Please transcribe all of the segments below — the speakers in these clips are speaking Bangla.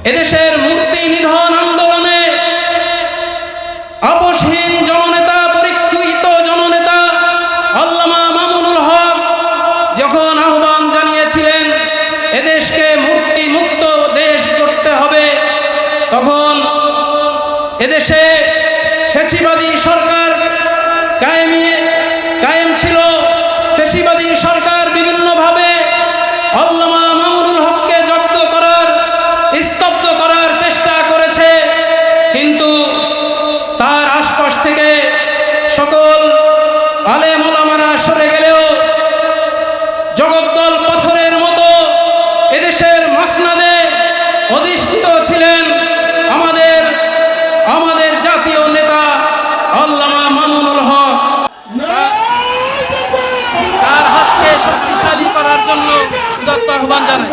এদেশের মুক্তি নিধন আন্দোলনে আপসহীন জননেতা, পরীক্ষিত জননেতা আল্লামা মামুনুল হক যখন আহ্বান জানিয়েছিলেন এদেশকে মুক্তি মুক্ত দেশ করতে হবে, তখন এদেশে ফ্যাসিবাদী সরকার কায়েম ছিল। ফ্যাসিবাদী সরকার বিভিন্নভাবে আল্লামা মামুনুল হককে জব্দ করার, স্তব্ধ করার চেষ্টা করেছে, কিন্তু তার আশপাশ থেকে সকল আলেম ওলামারা সরে গেলেও জগদ্দল পাথরের মতো এদেশের মাসনাদে অধিষ্ঠিত ছিলেন আমাদের জাতীয় নেতা আল্লামা মামুনুল হক। তার হাতকে শক্তিশালী করার জন্য উদাত্ত আহ্বান জানাই।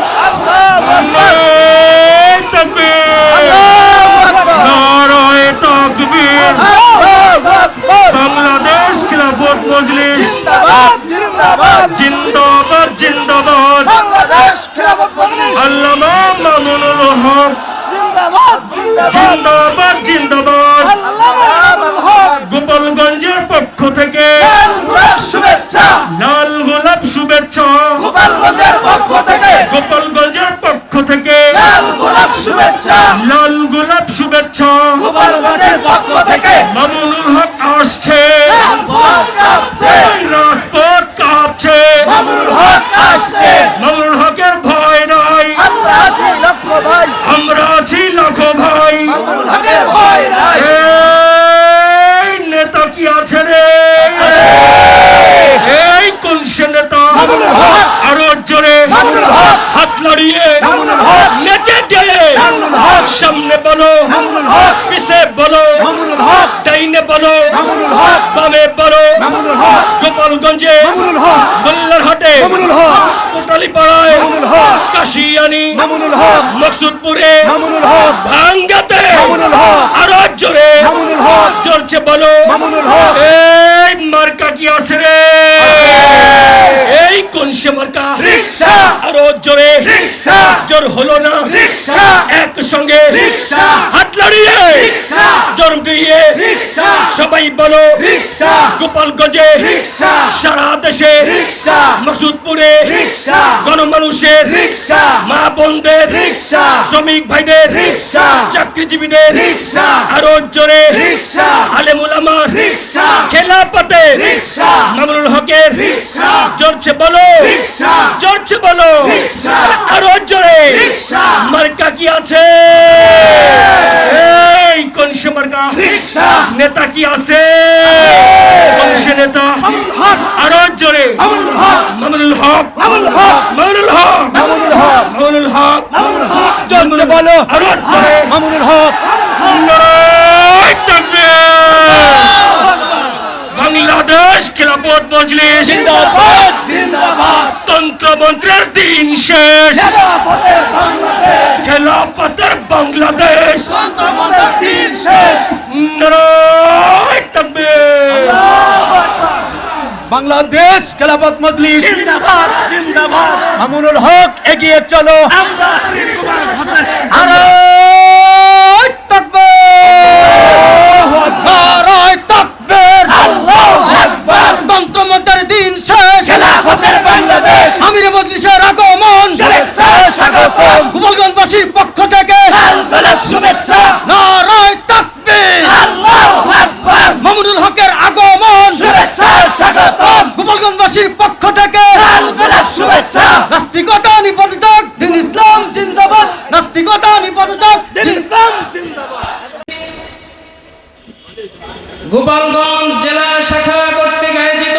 বাংলাদেশ খিলাফত মজলিস জিন্দাবাদ জিন্দাবাদ, আল্লামা মামুনুল হক জিন্দাবাদ জিন্দাবাদ। গোপালগঞ্জের পক্ষ থেকে শুভেচ্ছা, লাল গোলাপ শুভেচ্ছা, গোপালগঞ্জের পক্ষ থেকে গোপালগঞ্জের পক্ষ থেকে লাল গোলাপ শুভেচ্ছা, লাল গোলাপ শুভেচ্ছা। গোপালগঞ্জের পক্ষ থেকে মামুনুল হক আসছে, রাজপথ কাঁপছে, রাজপথ কাঁপছে। মামুনুল হক আসছে, মামুনুল হকের ভয় নাই, আমরা আছি লক্ষ ভাই, আমরা আছি লাখো ভাই। মামুনুল হকের ভয় নাই। এই নেতা কি আছে রে? এই কোন সে নেতা? মামুনুল হক, আরো জোরে মামুনুল হক, হাত নাড়িয়ে মামুনুল হক, নেচে দিয়ে মামুনুল হক, সামনে বলো, মামুনুল হক, পিছে বলো, মামুনুল হক, ডাইনে বলো, মামুনুল হক, বামে বলো। মামুনুল হক, গোপালগঞ্জে, মামুনুল হক, মোল্লারহাটে, মামুনুল হক, কোটালীপাড়ায়, মামুনুল হক, কাশিয়ানি, মামুনুল হক, মকসুদপুরে, মামুনুল হক, ভাঙ্গাতে, মামুনুল হক, আরো জোরে মামুনুল হক, চলছে বলো। মামুনুল হক, এই মার্কা কি আছে রে? এই কোন সে মার্কা? রিকশা, আরো জোরে রিকশা, জোর হলো না? রিকশা, একসঙ্গে রিকশা, হাত লাড়িয়ে রিকশা, জোর দিয়ে রিকশা, সবাই বলো। রিকশা, গোপালগঞ্জে, রিকশা, সারা দেশে, রিকশা, মকসুদপুরে, রিকশা, গণমানুষের, রিকশা, মা বোনদের, রিকশা, শ্রমিক ভাইদের, রিকশা, চাকরিজীবীদের, রিকশা, আরো জোরে রিকশা, আলেম উলামার, রিকশা, খেলাফতে রিকশা, মামুনুল হকের রিকশা, জোরছে বলো, রিকশা, জোরছে বলো, রিকশা, আরো জোরে রিকশা, মার্কা কি আছে? এই কোন সে মার্কা? রিকশা, নেতা কি আছে? কোন সে নেতা? মামুনুল হক, আরো জোরে মামুনুল হক, মামুনুল হক, মামুনুল হক, মামুনুল হক, মামুনুল হক, মামুনুল হক, মামুনুল হক, জোরছে বলো, আরো জোরে মামুনুল হক, নারায়ে তাকবীর। বাংলাদেশ খিলাফত মজলিস জিন্দাবাদ, জিন্দাবাদ, তন্ত্রমন্ত্রের দিন শেষ, খেলাফতের বাংলাদেশ, খেলাফতের বাংলাদেশ, তন্ত্রমন্ত্রের দিন শেষ। নারায়ে তাকবীর। বাংলাদেশ খেলাফত মজলিস জিন্দাবাদ, জিন্দাবাদ, মামুনুল হক এগিয়ে চলো, আমরা আরো তাকবীর, নারায়ে তাকবীর, আল্লাহু আকবার, তন্ত্রমন্ত্রের দিন শেষ, খেলাফতের বাংলাদেশ, আমির মজলিসের আগমন, শুভেচ্ছা স্বাগতম, গোপালগঞ্জবাসীর পক্ষ থেকে লাল গোলাপ শুভেচ্ছা, নারায়ে তাকবীর, আল্লাহু আকবার, মামুনুল হকের আগমন, শুভেচ্ছা স্বাগতম, গোপালগঞ্জবাসীর পক্ষ থেকে লাল গোলাপ শুভেচ্ছা, নাস্তিকতা নিপদ যাক, দিন ইসলাম জিন্দাবাদ, নাস্তিকতা নিপদ যাক, দিন ইসলাম জিন্দাবাদ। গোপালগঞ্জ জেলা শাখা কর্তৃক আয়োজিত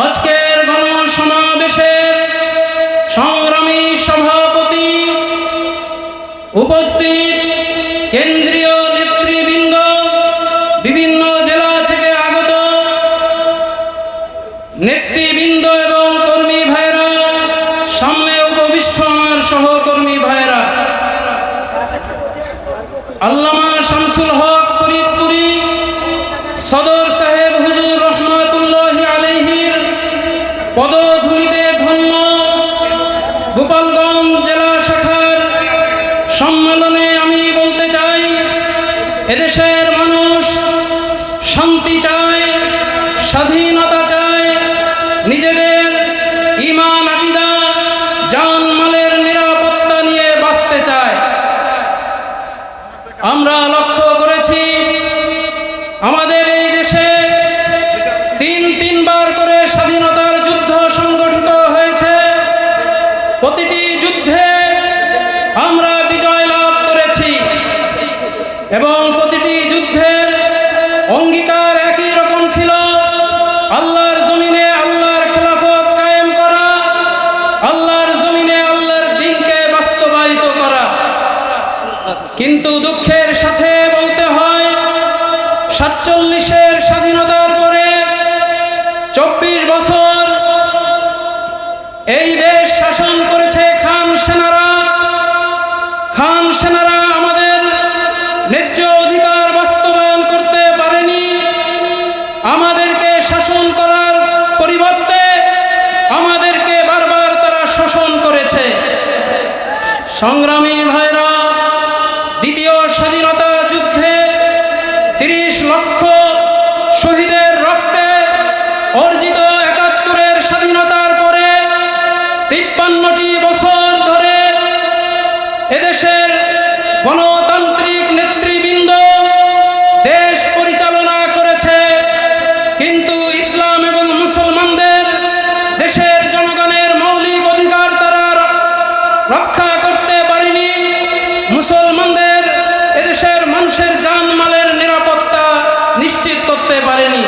আজকের গণসমাবেশের সংগ্রামী সভাপতি, উপস্থিত কেন্দ্রীয় নেতৃবৃন্দ, বিভিন্ন জেলা থেকে আগত নেতৃবৃন্দ এবং কর্মী ভাইরা, সামনে উপবিষ্ট আমার সহকর্মী ভাইরা, আল্লামা শামসুল হক ফরিদপুরি সদর সাহেব হুজুর রহমাতুল্লাহি আলাইহির পদধূলিতে ধন্য গোপালগঞ্জ জেলা শাখার এদেশের মানুষ শান্তি চায়, স্বাধীনতা চায়, নিজেদের ঈমান আকীদা জান মালের নিরাপত্তা নিয়ে বাঁচতে চায়। আমরা লক্ষ্য করেছি আমাদের এই দেশে তিনবার করে স্বাধীনতার যুদ্ধ সংগঠিত হয়েছে। প্রতিটি যুদ্ধে আমরা বিজয় লাভ করেছি এবং প্রতিটি যুদ্ধের অঙ্গীকার একই রকম ছিল, আল্লাহর জমিনে আল্লাহর খেলাফত কায়েম করা, আল্লাহর জমিনে আল্লাহর দ্বীনকে বাস্তবায়িত করা। কিন্তু দুঃখের সাথে বলতে হয় 47-এর স্বাধীনতার পরে 24 বছর এই দেশ শাসন করেছে খান সেনারা। খান সেনারা আমাদের ন্যায্য অধিকার বাস্তবায়ন করতে পারেনি। আমাদেরকে শাসন করার পরিবর্তে আমাদেরকে বারবার তারা শোষণ করেছে। সংগ্রামী ভাইরা, দ্বিতীয় স্বাধীনতা যুদ্ধে 30 লক্ষ শহীদের রক্তে অর্জিত 71-এর স্বাধীনতার পরে 53টি বছর ধরে এদেশের গণতান্ত্রিক নেতৃবৃন্দ দেশ পরিচালনা করেছে, কিন্তু ইসলাম এবং মুসলমানদের দেশের জনগণের মৌলিক অধিকার তারা রক্ষা করতে পারেনি। মুসলমানদের এদেশের মানুষের জানমালের নিরাপত্তা নিশ্চিত করতে পারেনি।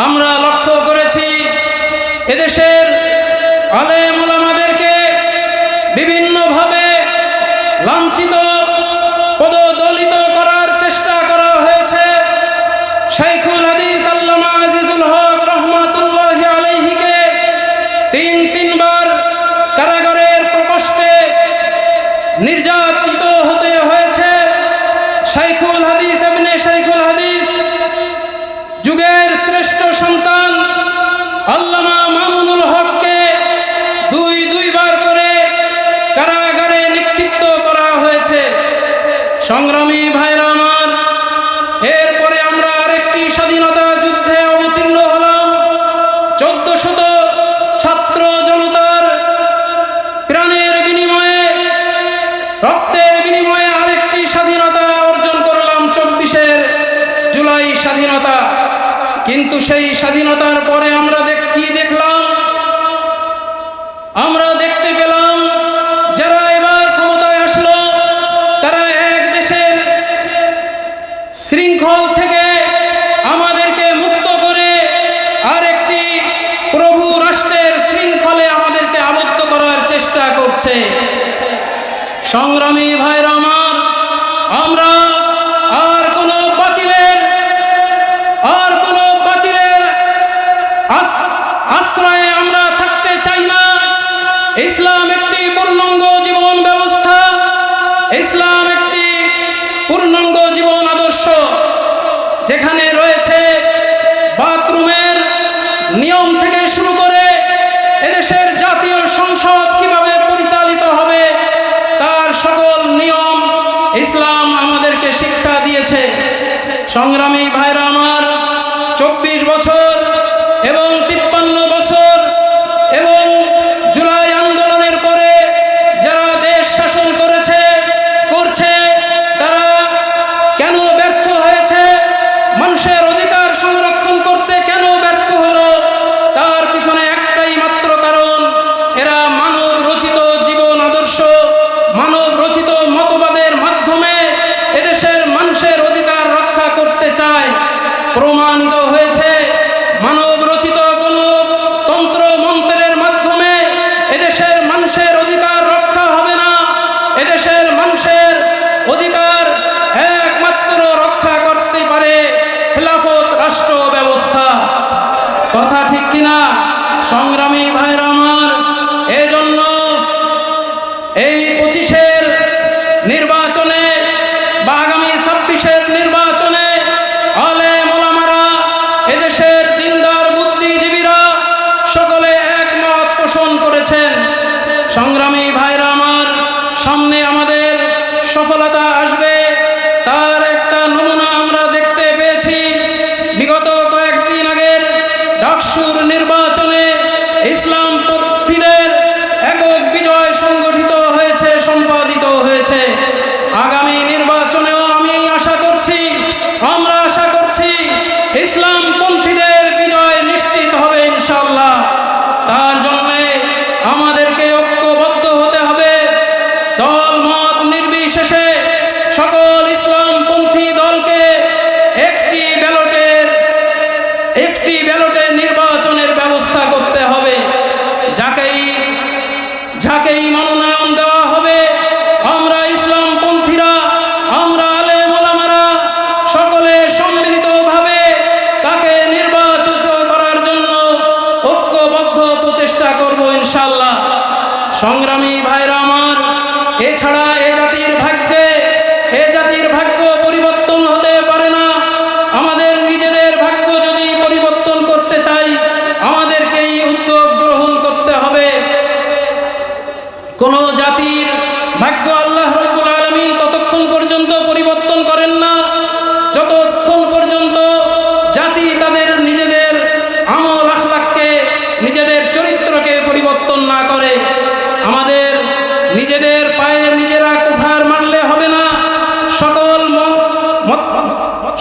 আমরা লক্ষ্য করেছি এদেশের আলেম ওলামাদেরকে বিভিন্নভাবে লাঞ্ছিত পদদলিত করার চেষ্টা করা হয়েছে। শাইখুল হাদিস আল্লামা আজিজুল হক রহমাতুল্লাহি আলাইহিকে তিনবার কারাগারের প্রকোষ্ঠে নির্যাতিত হতে হয়েছে। শাইখুল হাদিস ইবনে শাইখুল হাদিস যুগের শ্রেষ্ঠ সন্তান আল্লামা মামুনুল হককে দুইবার করে কারাগারে নিক্ষিপ্ত করা হয়েছে। সংগ্রামী ভাইরা আমার, এরপরে আমরা আরেকটি স্বাধীনতা যুদ্ধে অবতীর্ণ হলাম। 1400 ছাত্র জনতার প্রাণের বিনিময়ে, রক্তের বিনিময়ে আরেকটি স্বাধীনতা অর্জন করলাম, 24 জুলাই স্বাধীনতা। কিন্তু সেই স্বাধীনতার পরে আমরা কি দেখলাম? আমরা দেখতে পেলাম যারা এবার ক্ষমতায় আসলো তারা এক দেশের শৃঙ্খল থেকে আমাদেরকে মুক্ত করে আরেকটি প্রভু রাষ্ট্রের শৃঙ্খলে আমাদেরকে আবদ্ধ করার চেষ্টা করছে। সংগ্রামী ভাইরা আমার, আমরা আর কোনো বাতিলের আশ্রয়ে আমরা থাকতে চাই না। ইসলাম একটি পূর্ণাঙ্গ জীবন ব্যবস্থা, ইসলাম একটি পূর্ণাঙ্গ জীবন আদর্শ, যেখানে রয়েছে বাথরুমের নিয়ম থেকে শুরু করে এদেশের জাতীয় সংসদ কিভাবে পরিচালিত হবে তার সকল নিয়ম ইসলাম আমাদেরকে শিক্ষা দিয়েছে। সংগ্রামী ভাইরা আমার, 24 বছর এবং 53 বছর এবং জুলাই আন্দোলনের পরে যারা দেশ শাসন করছে তারা কেন ব্যর্থ হয়েছে? মানুষের অধিকার সংরক্ষণ করতে কেন ব্যর্থ হলো? তার পিছনে একটাই মাত্র কারণ, এরা মানব রচিত জীবন আদর্শ, মানব রচিত মতবাদের মাধ্যমে এদেশের মানুষের অধিকার রক্ষা করতে চায়। প্রমাণিত হয়েছে মানব রচিত কোন তন্ত্র মন্ত্রের মাধ্যমে এদেশের মানুষের অধিকার রক্ষা হবে না। এদেশের মানুষের অধিকার একমাত্র রক্ষা করতে পারে খেলাফত রাষ্ট্র ব্যবস্থা। কথা ঠিক কিনা সংগ্রামী ভাইরা আমার? এজন্য এই 25-এর নির্বাচনে বা আগামী 26-এর নির্বাচনে আলেম ওলামারা, এদেশের দিনদার বুদ্ধিজীবীরা সকলে একমত পোষণ করেছেন। সংগ্রামী ভাইরা আমার, সামনে আমাদের সফলতা আসবে তার এক পায়ে নিজেরা কুঠার মারলে হবে না।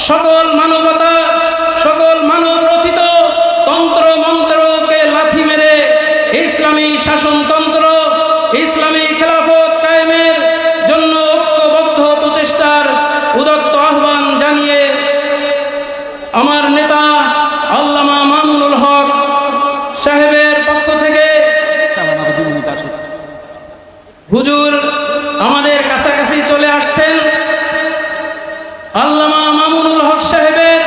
সকল মানবতা, সকল মানব রচিত তন্ত্র মন্ত্রকে লাথি মেরে ইসলামী শাসনতন্ত্র, ইসলামী খেলাফত কায়েমের জন্য ঐক্যবদ্ধ প্রচেষ্টার উদাত্ত আহ্বান জানিয়ে আমার নেতা আল্লামা মামুনুল হক সাহেবের পক্ষ থেকে হুজুর আমাদের কাছাকাছি চলে আসছেন। আল্লামা মামুনুল হক সাহেবের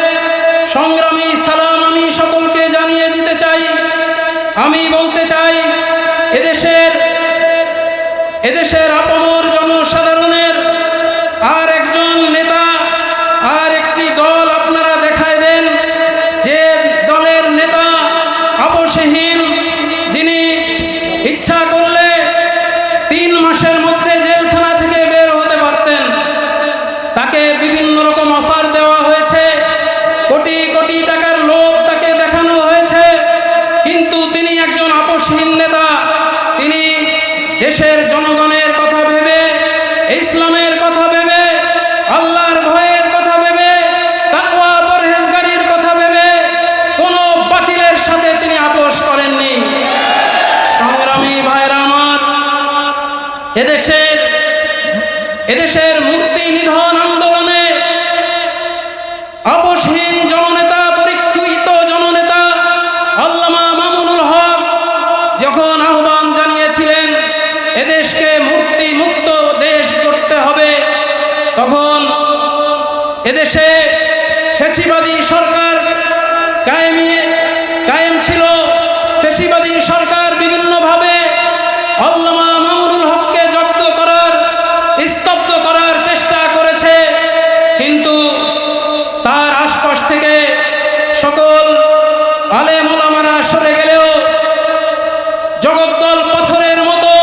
সংগ্রামী সালাম আমি সকলকে জানিয়ে দিতে চাই। আমি বলতে চাই, এদেশের আপামর জনসাধারণের আর একজন নেতা, আর একটি দল আপনারা দেখায় দেন, যে দলের নেতা আপোষহীন, যিনি ইচ্ছা করলে 3 মাসের মধ্যে জেলখানা থেকে বের হতে পারতেন। তাকে বিভিন্ন রকম অফার দেওয়া হয়েছে, কোটি কোটি টাকার লোভ তাকে দেখানো হয়েছে, কিন্তু তিনি একজন আপোষহীন নেতা। তিনি দেশের জনগণের কথা ভেবে, ইসলামের কথা ভেবে, আল্লাহর ভয়ের কথা ভেবে, তাকওয়া পরহেজগারির কথা ভেবে কোনো বাতিলের সাথে তিনি আপোষ করেননি। সংগ্রামী ভাইরা আমার, এদেশের মুক্তি নিধন আন্দোলনে আপোষহীন জননেতা, পরীক্ষিত জননেতা আল্লামা মামুনুল হক যখন আহ্বান জানিয়েছিলেন এদেশকে মুক্তি মুক্ত দেশ করতে হবে, তখন এদেশে ফ্যাসিবাদী সরকার কায়েম ছিল। ফ্যাসিবাদী সরকার বিভিন্নভাবে আল্লামা মামুনুল হককে জব্দ করার, স্তব্ধ করার চেষ্টা করেছে, কিন্তু তার আশপাশ থেকে সকল আলেম ওলামারা সরে গেলেও জগদ্দল পাথরের মতো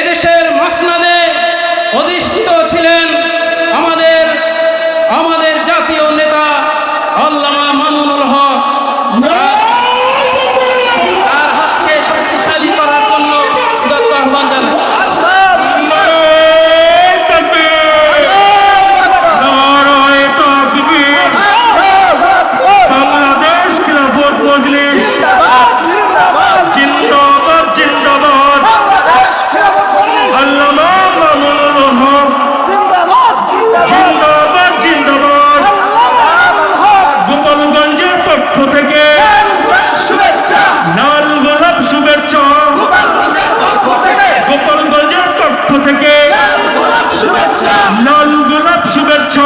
এদেশের মাসনাদে অধিষ্ঠিত ছিলেন আমাদের জাতীয় নেতা আল্লামা মামুনুল হক। তার হাতকে শক্তিশালী করার জন্য উদাত্ত আহ্বান জানাই। বাংলাদেশ খেলাফত মজলিস জিন্দাবাদ, জিন্দাবাদ। আল্লামা মামুনুল হক জিন্দাবাদ, জিন্দাবাদ। গোপালগঞ্জের পক্ষ থেকে লাল গোলাপ শুভেচ্ছা। গোপালগঞ্জের পক্ষ থেকে লাল গোলাপ শুভেচ্ছা।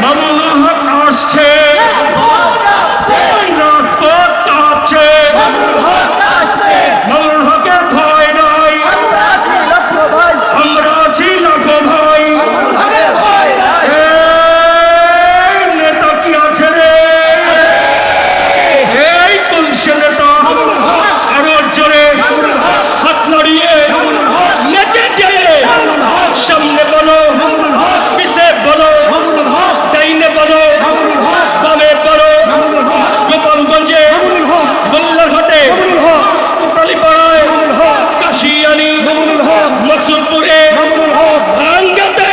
মামুনুল হক আসছে, রাজপথ কাঁপছে। মামুনুল হকের ভয় নাই, আমরা আছি লাখো ভাই। এই নেতা কি আছে রে? এই কুলসে নেতা আরো জোরে হাত নাড়িয়ে নেচে দিয়ে সামনে বলো, পিছে বলো, ডাইনে বলো, বামে বলো। গোপালগঞ্জে, গোল্লারহাটে, কালীপাড়ায়, কাশিয়ানি, মকসুদপুরে, ভাঙ্গাতে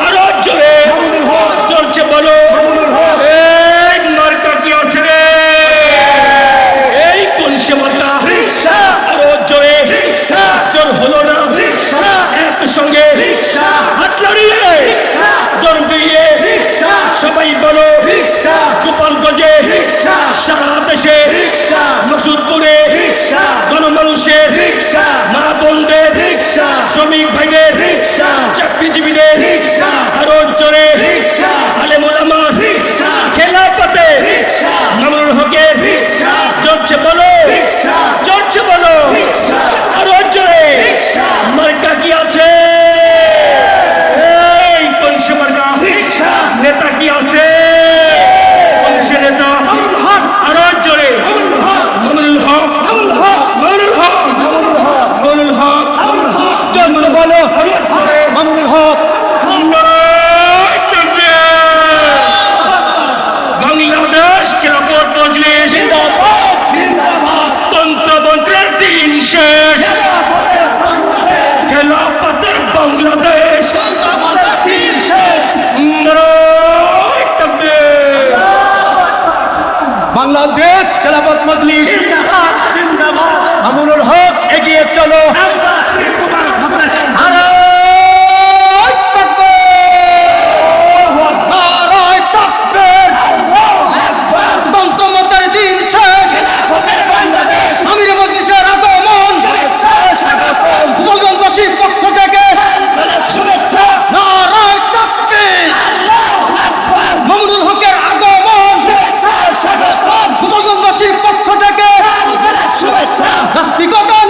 আরো জোরে চলছে বলো। এই মার্কা কি আছে রে? এই কোন সেমাটা আরো জোরে জোর হলো না, একসঙ্গে হাত লাড়িয়ে জোর দিয়ে সবাই বলো। গোপালগঞ্জে, সারা দেশে, মকসুদপুরে গণমানুষের, মা বোনদের, শ্রমিক ভাইদের, চাকরিজীবীদের আরো জোরে আলেম ওলামা খেলাফতে মামুনুল হকের চলছে বলো, চলছে বলো। আরো জোরে মার্কা কি আছে? এই কোন সে মার্কা? নেতা কি আছে? কোন সে নেতা? আরো জোরে মামুনুল হক, মামুনুল হক। বাংলাদেশ খেলাফত মজলিস মামুনুল হক এগিয়ে চলো নারায়ে তাকবীর নারায়ে তাকবীর তন্তমতের দিন শেষ আমির মজলিসের আগমন গোপালগঞ্জবাসীর পক্ষ থেকে নারায়ে তাকবীর মামুনুল হকের আগমন গোপালগঞ্জবাসীর পক্ষ থেকে নাস্তিকতা